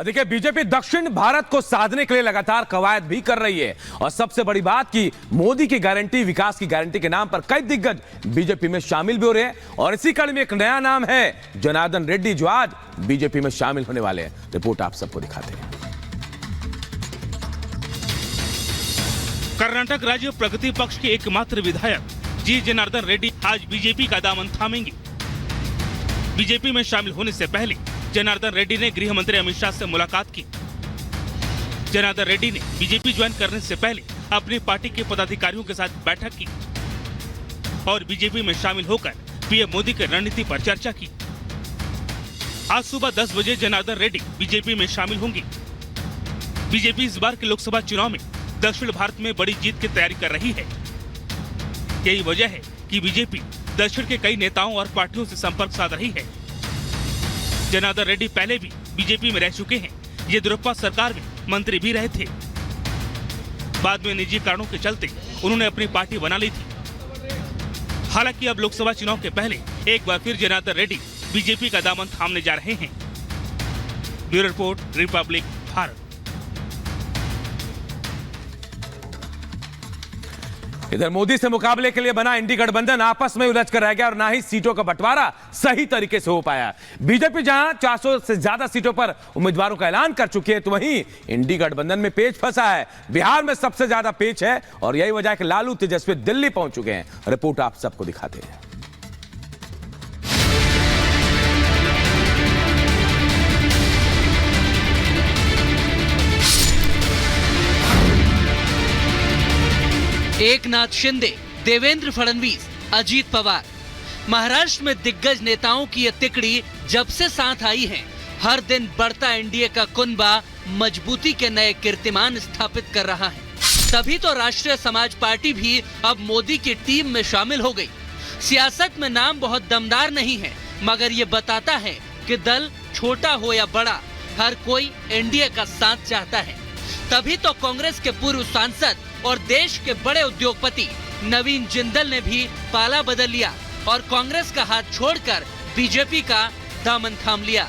और देखिए, बीजेपी दक्षिण भारत को साधने के लिए लगातार कवायद भी कर रही है और सबसे बड़ी बात कि मोदी की गारंटी, विकास की गारंटी के नाम पर कई दिग्गज बीजेपी में शामिल भी हो रहे हैं। और इसी कड़ी में एक नया नाम है जनार्दन रेड्डी, जो आज बीजेपी में शामिल होने वाले हैं। रिपोर्ट आप सबको दिखाते हैं। कर्नाटक राज्य प्रगति पक्ष के एकमात्र विधायक जी जनार्दन रेड्डी आज बीजेपी का दामन थामेंगे। बीजेपी में शामिल होने से पहले जनार्दन रेड्डी ने गृह मंत्री अमित शाह से मुलाकात की। जनार्दन रेड्डी ने बीजेपी ज्वाइन करने से पहले अपनी पार्टी के पदाधिकारियों के साथ बैठक की और बीजेपी में शामिल होकर पीएम मोदी की रणनीति पर चर्चा की। आज सुबह 10 बजे जनार्दन रेड्डी बीजेपी में शामिल होंगे। बीजेपी इस बार के लोकसभा चुनाव में दक्षिण भारत में बड़ी जीत की तैयारी कर रही है। यही वजह है कि बीजेपी दक्षिण के कई नेताओं और पार्टियों से संपर्क साध रही है। जनार्दन रेड्डी पहले भी बीजेपी में रह चुके हैं। येदियुरप्पा सरकार में मंत्री भी रहे थे। बाद में निजी कारणों के चलते उन्होंने अपनी पार्टी बना ली थी। हालांकि अब लोकसभा चुनाव के पहले एक बार फिर जनार्दन रेड्डी बीजेपी का दामन थामने जा रहे हैं। Bureau report, Republic Bharat. इधर मोदी से मुकाबले के लिए बना इंडी गठबंधन आपस में उलझ कर रह गया और ना ही सीटों का बंटवारा सही तरीके से हो पाया। बीजेपी जहां 400 से ज्यादा सीटों पर उम्मीदवारों का ऐलान कर चुकी है, तो वहीं इंडी गठबंधन में पेच फंसा है। बिहार में सबसे ज्यादा पेच है और यही वजह है कि लालू तेजस्वी दिल्ली पहुंच चुके हैं। रिपोर्ट आप सबको दिखाते हैं। एकनाथ शिंदे, देवेंद्र फडणवीस, अजीत पवार, महाराष्ट्र में दिग्गज नेताओं की ये तिकड़ी जब से साथ आई है, हर दिन बढ़ता एनडीए का कुनबा मजबूती के नए कीर्तिमान स्थापित कर रहा है। तभी तो राष्ट्रीय समाज पार्टी भी अब मोदी की टीम में शामिल हो गई। सियासत में नाम बहुत दमदार नहीं है, मगर ये बताता है कि दल छोटा हो या बड़ा, हर कोई एनडीए का साथ चाहता है। तभी तो कांग्रेस के पूर्व सांसद और देश के बड़े उद्योगपति नवीन जिंदल ने भी पाला बदल लिया और कांग्रेस का हाथ छोड़कर बीजेपी का दामन थाम लिया।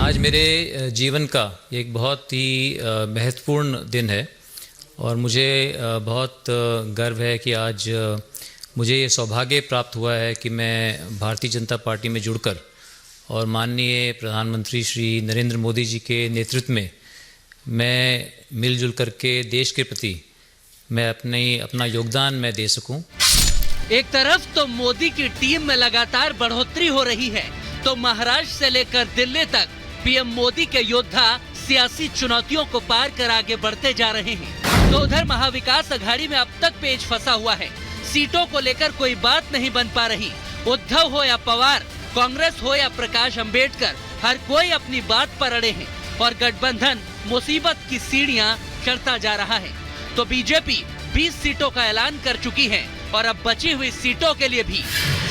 आज मेरे जीवन का एक बहुत ही महत्वपूर्ण दिन है और मुझे बहुत गर्व है कि आज मुझे ये सौभाग्य प्राप्त हुआ है कि मैं भारतीय जनता पार्टी में जुड़कर और माननीय प्रधानमंत्री श्री नरेंद्र मोदी जी के नेतृत्व में मैं मिलजुल करके देश के प्रति मैं अपना योगदान मैं दे सकूं। एक तरफ तो मोदी की टीम में लगातार बढ़ोतरी हो रही है, तो महाराष्ट्र से लेकर दिल्ली तक पीएम मोदी के योद्धा सियासी चुनौतियों को पार कर आगे बढ़ते जा रहे हैं। तो उधर महाविकास अघाड़ी में अब तक पेच फंसा हुआ है। सीटों को लेकर कोई बात नहीं बन पा रही। उद्धव हो या पवार, कांग्रेस हो या प्रकाश अंबेडकर, हर कोई अपनी बात पर अड़े हैं और गठबंधन मुसीबत की सीढ़ियां चढ़ता जा रहा है। तो बीजेपी 20 सीटों का ऐलान कर चुकी है और अब बची हुई सीटों के लिए भी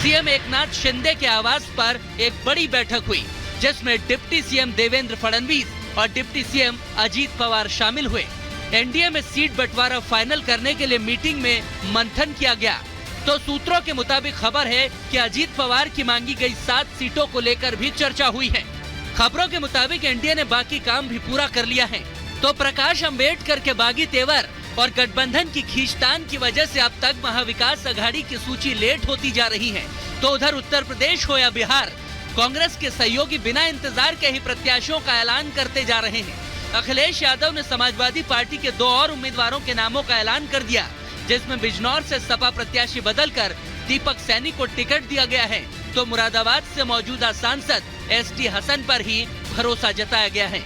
सीएम एकनाथ शिंदे के आवास पर एक बड़ी बैठक हुई, जिसमें डिप्टी सीएम देवेंद्र फडणवीस और डिप्टी सीएम अजीत पवार शामिल हुए। एनडीए में सीट बंटवारा फाइनल करने के लिए मीटिंग में मंथन किया गया। तो सूत्रों के मुताबिक खबर है कि अजीत पवार की मांगी गई 7 सीटों को लेकर भी चर्चा हुई है। खबरों के मुताबिक एनडीए ने बाकी काम भी पूरा कर लिया है। तो प्रकाश अंबेडकर के बागी तेवर और गठबंधन की खींचतान की वजह से अब तक महाविकास अघाड़ी की सूची लेट होती जा रही है। तो उधर उत्तर प्रदेश हो या बिहार, कांग्रेस के सहयोगी बिना इंतजार के ही प्रत्याशियों का ऐलान करते जा रहे हैं। अखिलेश यादव ने समाजवादी पार्टी के 2 और उम्मीदवारों के नामों का ऐलान कर दिया, जिसमें बिजनौर से सपा प्रत्याशी बदलकर दीपक सैनी को टिकट दिया गया है। तो मुरादाबाद से मौजूदा सांसद एसटी हसन पर ही भरोसा जताया गया है।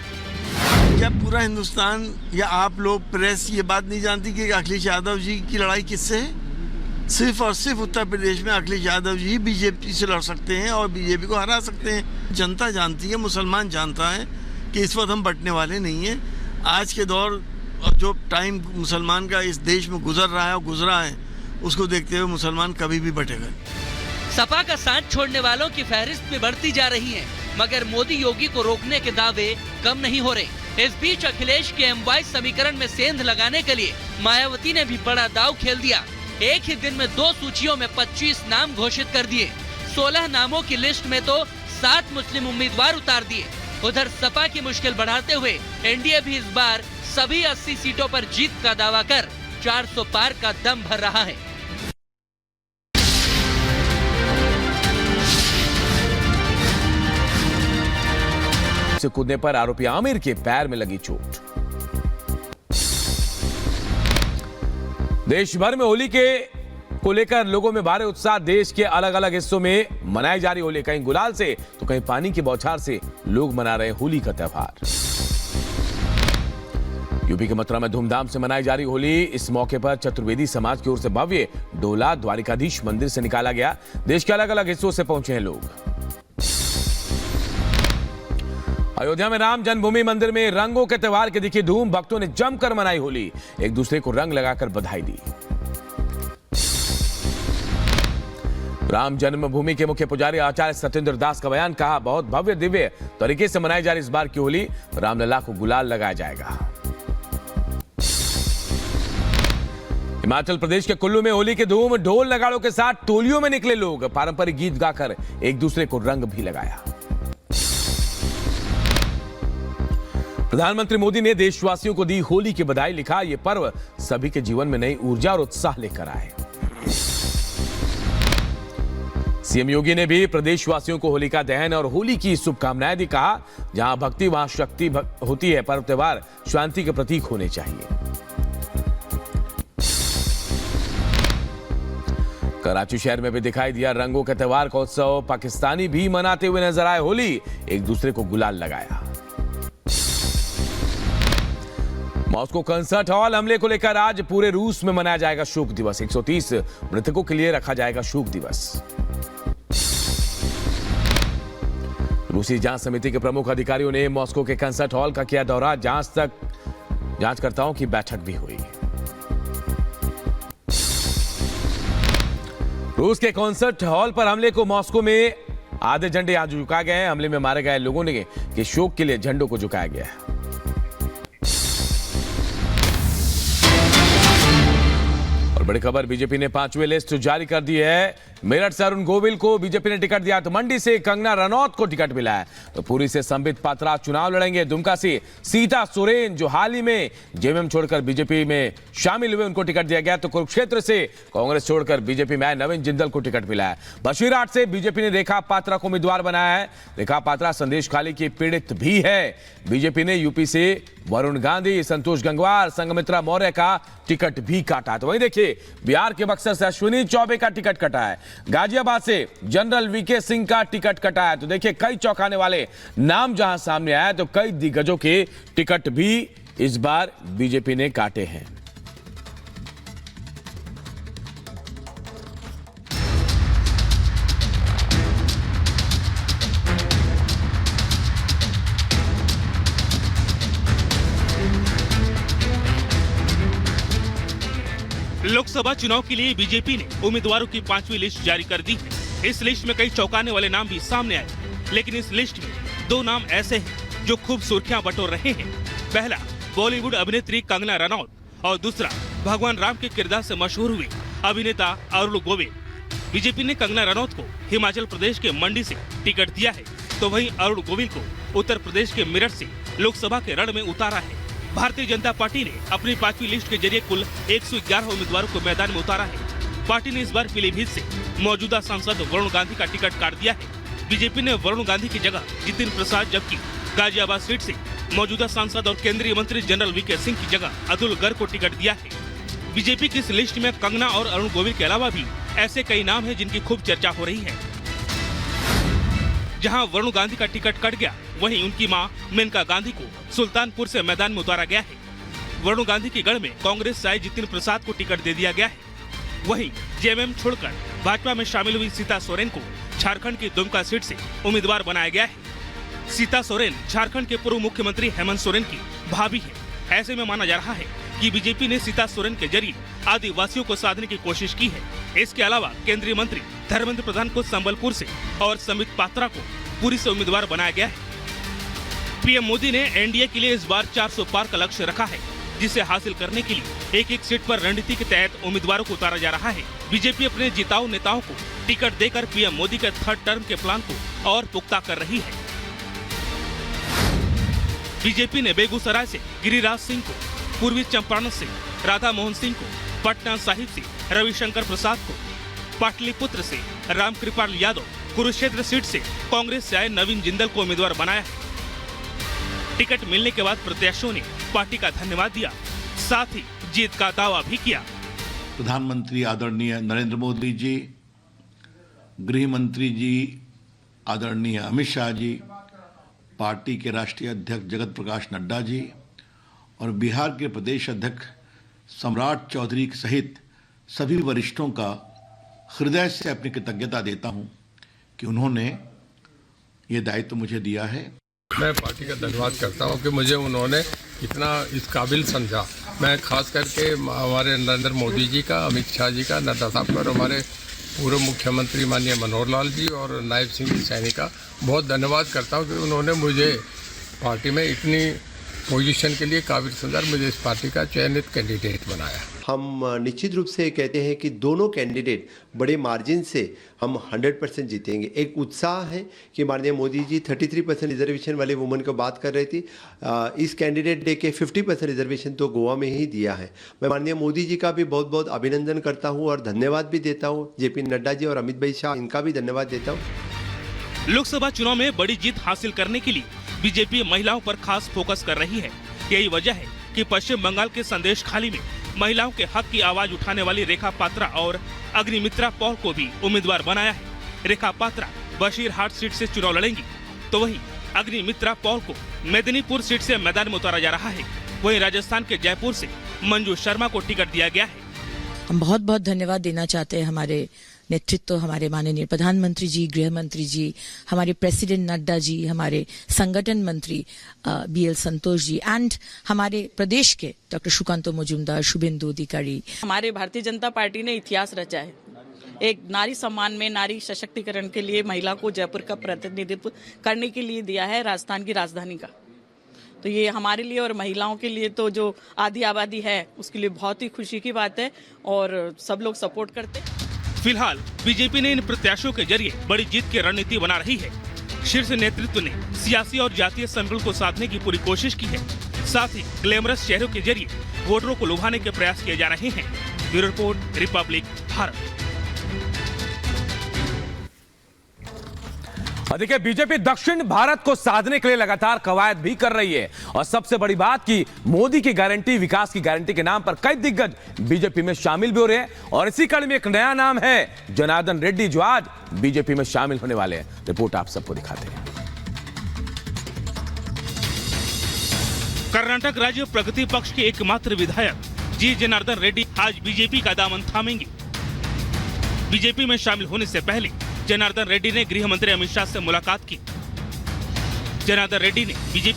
क्या पूरा हिंदुस्तान या आप लोग प्रेस ये बात नहीं जानती कि अखिलेश यादव जी की लड़ाई किससे है? सिर्फ और सिर्फ उत्तर प्रदेश में अखिलेश यादव जी बीजेपी से लड़ सकते हैं और बीजेपी को हरा सकते हैं। जनता जानती है, मुसलमान जानता है कि इस वक्त हम बंटने वाले नहीं हैं। आज के दौर जो टाइम मुसलमान का इस देश में गुजर रहा है और गुजरा है, उसको देखते हुए मुसलमान कभी भी बटेगा। सपा का साथ छोड़ने वालों की फहरिस्त भी बढ़ती जा रही है, मगर मोदी योगी को रोकने के दावे कम नहीं हो रहे। इस बीच अखिलेश के एमवाई समीकरण में सेंध लगाने के लिए मायावती ने भी बड़ा दाव खेल दिया। एक ही दिन में 2 सूचियों में 25 नाम घोषित कर दिए। 16 नामों की लिस्ट में तो 7 मुस्लिम उम्मीदवार उतार दिए। उधर सपा की मुश्किल बढ़ाते हुए एनडीए भी इस बार सभी 80 सीटों पर जीत का दावा कर 400 पार का दम भर रहा है। से कूदने पर आरोपी आमिर के पैर में लगी चोट। देश भर में होली को लेकर लोगों में भारी उत्साह। देश के अलग अलग हिस्सों में मनाई जा रही होली, कहीं गुलाल से तो कहीं पानी की बौछार से लोग मना रहे होली का त्योहार। यूपी के मथुरा में धूमधाम से मनाई जा रही होली। इस मौके पर चतुर्वेदी समाज की ओर से भव्य डोला द्वारिकाधीश मंदिर से निकाला गया। देश के अलग अलग हिस्सों से पहुंचे हैं लोग। अयोध्या में राम जन्मभूमि मंदिर में रंगों के त्योहार की दिखी धूम। भक्तों ने जमकर मनाई होली, एक दूसरे को रंग लगाकर बधाई दी। राम जन्मभूमि के मुख्य पुजारी आचार्य सत्येंद्र दास का बयान, कहा बहुत भव्य दिव्य तरीके से मनाई जा रही इस बार की होली। रामलला को गुलाल लगाया जाएगा। हिमाचल प्रदेश के कुल्लू में होली की धूम। ढोल नगाड़ों के साथ टोलियों में निकले लोग, पारंपरिक गीत गाकर एक दूसरे को रंग भी लगाया। प्रधानमंत्री मोदी ने देशवासियों को दी होली की बधाई। लिखा ये पर्व सभी के जीवन में नई ऊर्जा और उत्साह लेकर आए। सीएम योगी ने भी प्रदेशवासियों को होलिका दहन और होली की शुभकामनाएं दी। कहा जहां भक्ति वहां शक्ति होती है। पर्व त्योहार शांति के प्रतीक होने चाहिए। कराची शहर में भी दिखाई दिया रंगों के त्योहार का उत्सव। पाकिस्तानी भी मनाते हुए नजर आए होली, एक दूसरे को गुलाल लगाया। मॉस्को कंसर्ट हॉल हमले को लेकर आज पूरे रूस में मनाया जाएगा शोक दिवस। 130 मृतकों के लिए रखा जाएगा शोक दिवस। रूसी जांच समिति के प्रमुख अधिकारियों ने मॉस्को के कंसर्ट हॉल का किया दौरा। जांचकर्ताओं की बैठक भी हुई। रूस के कॉन्सर्ट हॉल पर हमले को मॉस्को में आधे झंडे आज झुकाए गए हैं। हमले में मारे गए लोगों ने के शोक के लिए झंडों को झुकाया गया है। और बड़ी खबर, बीजेपी ने 5वीं लिस्ट जारी कर दी है। मेरठ से अरुण गोविल को बीजेपी ने टिकट दिया। तो मंडी से कंगना रनौत को टिकट मिला है। तो पुरी से संबित पात्रा चुनाव लड़ेंगे। दुमका से सीता सोरेन जो हाल ही में जेएमएम छोड़कर बीजेपी में शामिल हुए, उनको टिकट दिया गया। तो कुरुक्षेत्र से कांग्रेस छोड़कर बीजेपी में आए नवीन जिंदल को टिकट मिला है। बशीरहाट से बीजेपी ने रेखा पात्रा को उम्मीदवार बनाया है। रेखा पात्रा संदेश खाली की पीड़ित भी है। बीजेपी ने यूपी से वरुण गांधी, संतोष गंगवार, संघमित्रा मौर्य का टिकट भी काटा। तो वहीं देखिए बिहार के बक्सर से अश्विनी चौबे का टिकट कटा है। गाजियाबाद से जनरल वीके सिंह का टिकट कटा है। तो देखिए कई चौंकाने वाले नाम जहां सामने आए, तो कई दिग्गजों के टिकट भी इस बार बीजेपी ने काटे हैं। लोकसभा चुनाव के लिए बीजेपी ने उम्मीदवारों की 5वीं लिस्ट जारी कर दी है। इस लिस्ट में कई चौंकाने वाले नाम भी सामने आए, लेकिन इस लिस्ट में 2 नाम ऐसे हैं जो खूब सुर्खियां बटोर रहे हैं। पहला बॉलीवुड अभिनेत्री कंगना रनौत और दूसरा भगवान राम के किरदार से मशहूर हुई अभिनेता अरुण गोविल। बीजेपी ने कंगना रनौत को हिमाचल प्रदेश के मंडी से टिकट दिया है, तो वहीं अरुण गोविल को उत्तर प्रदेश के मेरठ से लोकसभा के रण में उतारा है। भारतीय जनता पार्टी ने अपनी 5वीं लिस्ट के जरिए कुल 111 उम्मीदवारों को मैदान में उतारा है। पार्टी ने इस बार पीलीभीत से मौजूदा सांसद वरुण गांधी का टिकट काट दिया है। बीजेपी ने वरुण गांधी की जगह जितिन प्रसाद, जबकि गाजियाबाद सीट से मौजूदा सांसद और केंद्रीय मंत्री जनरल वीके सिंह की जगह अतुल गर्ग को टिकट दिया है। बीजेपी की इस लिस्ट में कंगना और अरुण गोविल के अलावा भी ऐसे कई नाम हैं जिनकी खूब चर्चा हो रही है। जहां वरुण गांधी का टिकट कट गया, वहीं उनकी मां मेनका गांधी को सुल्तानपुर से मैदान में उतारा गया है। वरुण गांधी के गढ़ में कांग्रेस से आए जितिन प्रसाद को टिकट दे दिया गया है। वहीं जेएमएम छोड़कर भाजपा में शामिल हुई सीता सोरेन को झारखंड की दुमका सीट से उम्मीदवार बनाया गया है। सीता सोरेन झारखंड के पूर्व मुख्यमंत्री हेमंत सोरेन की भाभी है। ऐसे में माना जा रहा है कि बीजेपी ने सीता सोरेन के जरिए आदिवासियों को साधने की कोशिश की है। इसके अलावा केंद्रीय मंत्री धर्मेंद्र प्रधान को संबलपुर से और संबित पात्रा को पुरी से उम्मीदवार बनाया गया है। पीएम मोदी ने एनडीए के लिए इस बार 400 पार का लक्ष्य रखा है, जिसे हासिल करने के लिए एक-एक सीट पर रणनीति के तहत उम्मीदवारों को उतारा जा रहा है। बीजेपी अपने जिताऊ नेताओं को टिकट देकर पीएम मोदी के 3rd टर्म के प्लान को और पुख्ता कर रही है। बीजेपी ने बेगूसराय से गिरिराज सिंह को, पूर्वी चंपारण से राधा मोहन सिंह को, पटना साहिब से रविशंकर प्रसाद को, पाटलिपुत्र से रामकृपाल यादव, कुरुक्षेत्र सीट से कांग्रेस से आए नवीन जिंदल को उम्मीदवार बनाया है। टिकट मिलने के बाद प्रत्याशियों ने पार्टी का धन्यवाद दिया, साथ ही जीत का दावा भी किया। प्रधानमंत्री आदरणीय नरेंद्र मोदी जी, गृह मंत्री जी आदरणीय अमित शाह जी, पार्टी के राष्ट्रीय अध्यक्ष जगत प्रकाश नड्डा जी और बिहार के प्रदेश अध्यक्ष सम्राट चौधरी सहित सभी वरिष्ठों का हृदय से अपनी कृतज्ञता देता हूं कि उन्होंने ये दायित्व मुझे दिया है। मैं पार्टी का धन्यवाद करता हूं कि मुझे उन्होंने इतना इस काबिल समझा। मैं खास करके हमारे नरेंद्र मोदी जी का, अमित शाह जी का, नड्डा साहब और हमारे पूर्व मुख्यमंत्री माननीय मनोहर लाल जी और नायब सिंह सैनी का बहुत धन्यवाद करता हूं कि उन्होंने मुझे पार्टी में इतनी पोजीशन के लिए काबिल समझा, मुझे इस पार्टी का चयनित कैंडिडेट बनाया। हम निश्चित रूप से कहते हैं कि दोनों कैंडिडेट बड़े मार्जिन से हम 100% जीतेंगे। एक उत्साह है कि माननीय मोदी जी 33% रिजर्वेशन वाले वुमन को बात कर रही थी, इस कैंडिडेट डे के 50% रिजर्वेशन तो गोवा में ही दिया है। मैं माननीय मोदी जी का भी बहुत बहुत अभिनंदन करता हूँ और धन्यवाद भी देता हूँ। जेपी नड्डा जी और अमित भाई शाह, इनका भी धन्यवाद देता हूँ। लोकसभा चुनाव में बड़ी जीत हासिल करने के लिए बीजेपी महिलाओं पर खास फोकस कर रही है। यही वजह है कि पश्चिम बंगाल के संदेश खाली में महिलाओं के हक की आवाज उठाने वाली रेखा पात्रा और अग्निमित्रा पॉल को भी उम्मीदवार बनाया है। रेखा पात्रा बशीरहाट सीट से चुनाव लड़ेंगी, तो वहीं अग्निमित्रा पॉल को मेदिनीपुर सीट से मैदान में उतारा जा रहा है। वहीं राजस्थान के जयपुर से मंजू शर्मा को टिकट दिया गया है। हम बहुत बहुत धन्यवाद देना चाहते हैं हमारे नेतृत्व, हमारे माननीय प्रधानमंत्री जी, गृह मंत्री जी, हमारे प्रेसिडेंट नड्डा जी, हमारे संगठन मंत्री BL संतोष जी एंड हमारे प्रदेश के डॉक्टर सुकांतो मजूमदार, शुभेंदु अधिकारी। हमारे भारतीय जनता पार्टी ने इतिहास रचा है। एक नारी सम्मान में नारी सशक्तिकरण के लिए महिला को जयपुर का प्रतिनिधित्व करने के लिए दिया है, राजस्थान की राजधानी का। तो ये हमारे लिए और महिलाओं के लिए तो जो आधी आबादी है उसके लिए बहुत ही खुशी की बात है और सब लोग सपोर्ट करते हैं। फिलहाल बीजेपी ने इन प्रत्याशियों के जरिए बड़ी जीत की रणनीति बना रही है। शीर्ष नेतृत्व ने सियासी और जातीय समबल को साधने की पूरी कोशिश की है। साथ ही ग्लैमरस चेहरों के जरिए वोटरों को लुभाने के प्रयास किए जा रहे हैं। Bureau report, Republic Bharat. देखिए, बीजेपी दक्षिण भारत को साधने के लिए लगातार कवायद भी कर रही है और सबसे बड़ी बात कि मोदी की गारंटी, विकास की गारंटी के नाम पर कई दिग्गज बीजेपी में शामिल भी हो रहे हैं और इसी कड़ी में एक नया नाम है जनार्दन रेड्डी, जो आज बीजेपी में शामिल होने वाले हैं। रिपोर्ट आप सबको दिखाते हैं। कर्नाटक राज्य प्रगति पक्ष के एकमात्र विधायक जी जनार्दन रेड्डी आज बीजेपी का दामन थामेंगे। बीजेपी में शामिल होने से पहले जनार्दन रेड्डी ने गृह मंत्री अमित शाह से मुलाकात की। जनार्दन रेड्डी ने बीजेपी